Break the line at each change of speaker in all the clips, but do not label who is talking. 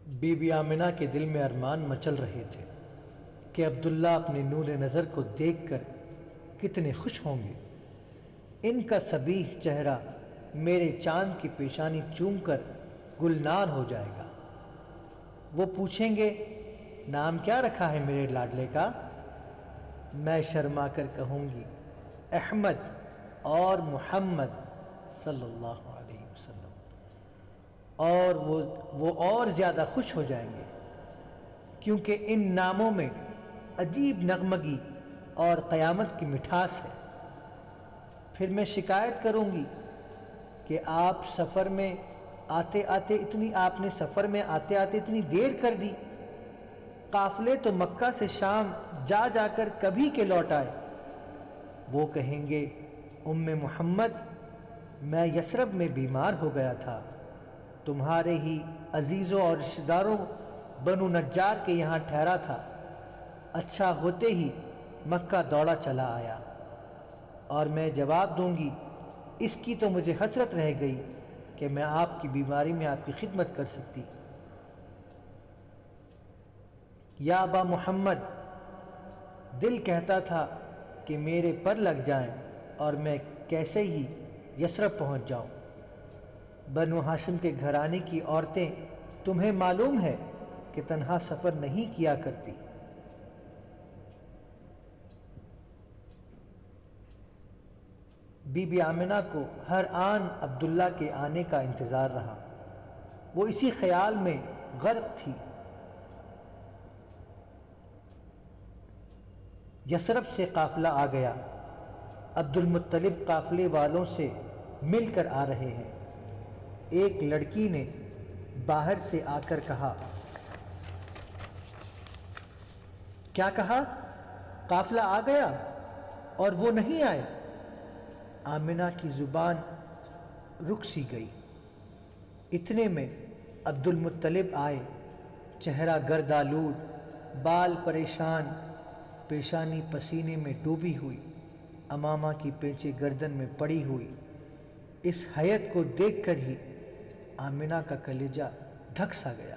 Be be Amna کے دل میں ارمان مچل رہے تھے کہ عبداللہ اپنے نور نظر کو دیکھ کر کتنے خوش ہوں گے۔ ان کا صبیح چہرہ میرے چاند کی پیشانی چوم کر گلنار ہو جائے گا۔ وہ پوچھیں گے نام کیا رکھا ہے میرے لاڈلے کا؟ میں شرما کر کہوں گی احمد اور محمد صلی اللہ علیہ وسلم، اور وہ اور زیادہ خوش ہو جائیں گے، کیونکہ ان ناموں میں عجیب نغمگی اور قیامت کی مٹھاس ہے۔ پھر میں شکایت کروں گی کہ آپ نے سفر میں آتے آتے اتنی دیر کر دی۔ قافلے تو مکہ سے شام جا جا کر کبھی کے لوٹ آئے۔ وہ کہیں گے ام محمد، میں یثرب میں بیمار ہو گیا تھا، تمہارے ہی عزیزوں اور رشتہ داروں بنو نجار کے یہاں ٹھہرا تھا، اچھا ہوتے ہی مکہ دوڑا چلا آیا۔ اور میں جواب دوں گی اس کی تو مجھے حسرت رہ گئی کہ میں آپ کی بیماری میں آپ کی خدمت کر سکتی۔ یا ابا محمد، دل کہتا تھا کہ میرے پر لگ جائیں اور میں کیسے ہی یثرب پہنچ جاؤں۔ بنو ہاشم کے گھرانے کی عورتیں تمہیں معلوم ہے کہ تنہا سفر نہیں کیا کرتی۔ بی بی آمنہ کو ہر آن عبداللہ کے آنے کا انتظار رہا۔ وہ اسی خیال میں غرق تھی۔ یثرب سے قافلہ آ گیا۔ عبد المطلب قافلے والوں سے مل کر آ رہے ہیں۔ ایک لڑکی نے باہر سے آ کر کہا، کیا کہا؟ قافلہ آ گیا اور وہ نہیں آئے؟ آمنہ کی زبان رک سی گئی۔ اتنے میں عبد المطلب آئے، چہرہ گرد آلود، بال پریشان، پیشانی پسینے میں ڈوبی ہوئی، امامہ کی پینچیں گردن میں پڑی ہوئی۔ اس حیت کو دیکھ کر ہی آمنہ کا کلیجہ دھک سا گیا۔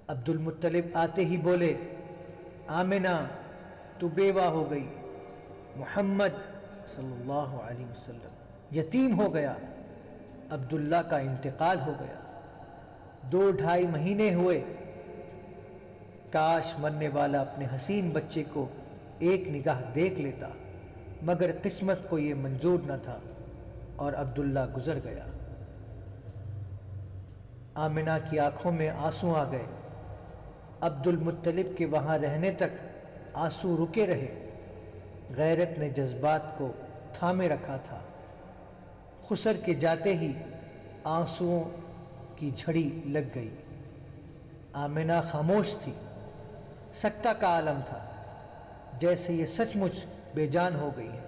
عبد المطلب آتے ہی بولے، آمنہ تو بیوہ ہو گئی، محمد صلی اللہ علیہ وسلم یتیم ہو گیا، عبداللہ کا انتقال ہو گیا، 2-2.5 مہینے ہوئے۔ کاش مرنے والا اپنے حسین بچے کو ایک نگاہ دیکھ لیتا، مگر قسمت کو یہ منظور نہ تھا اور عبداللہ گزر گیا۔ آمنہ کی آنکھوں میں آنسو آ گئے۔ عبد المطلب کے وہاں رہنے تک آنسو رکے رہے۔ غیرت نے جذبات کو تھامے رکھا تھا۔ خسر کے جاتے ہی آنسوؤں کی جھڑی لگ گئی۔ آمنہ خاموش تھی، سکتہ کا عالم تھا، جیسے یہ سچ مچ بے جان ہو گئی ہے۔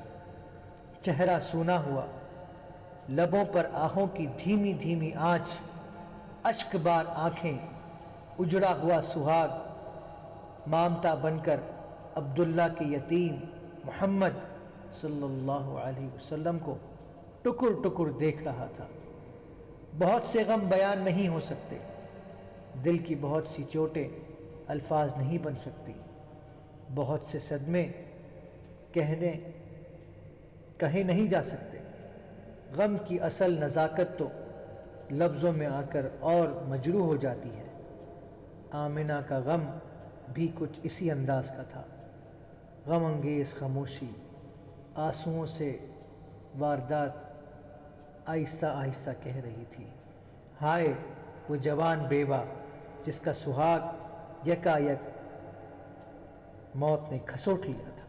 چہرہ سونا ہوا، لبوں پر آہوں کی دھیمی دھیمی آنچ، اشک بار آنکھیں، اجڑا ہوا سہاگ، مامتا بن کر عبداللہ کے یتیم محمد صلی اللہ علیہ وسلم کو ٹکر ٹکر دیکھ رہا تھا۔ بہت سے غم بیان نہیں ہو سکتے، دل کی بہت سی چوٹیں الفاظ نہیں بن سکتی، بہت سے صدمے کہے نہیں جا سکتے۔ غم کی اصل نزاکت تو لفظوں میں آ کر اور مجروح ہو جاتی ہے۔ آمنہ کا غم بھی کچھ اسی انداز کا تھا، غم انگیز خاموشی، آنسوؤں سے واردات آہستہ آہستہ کہہ رہی تھی، ہائے وہ جوان بیوہ جس کا سہاگ یکا یک موت نے کھسوٹ لیا تھا۔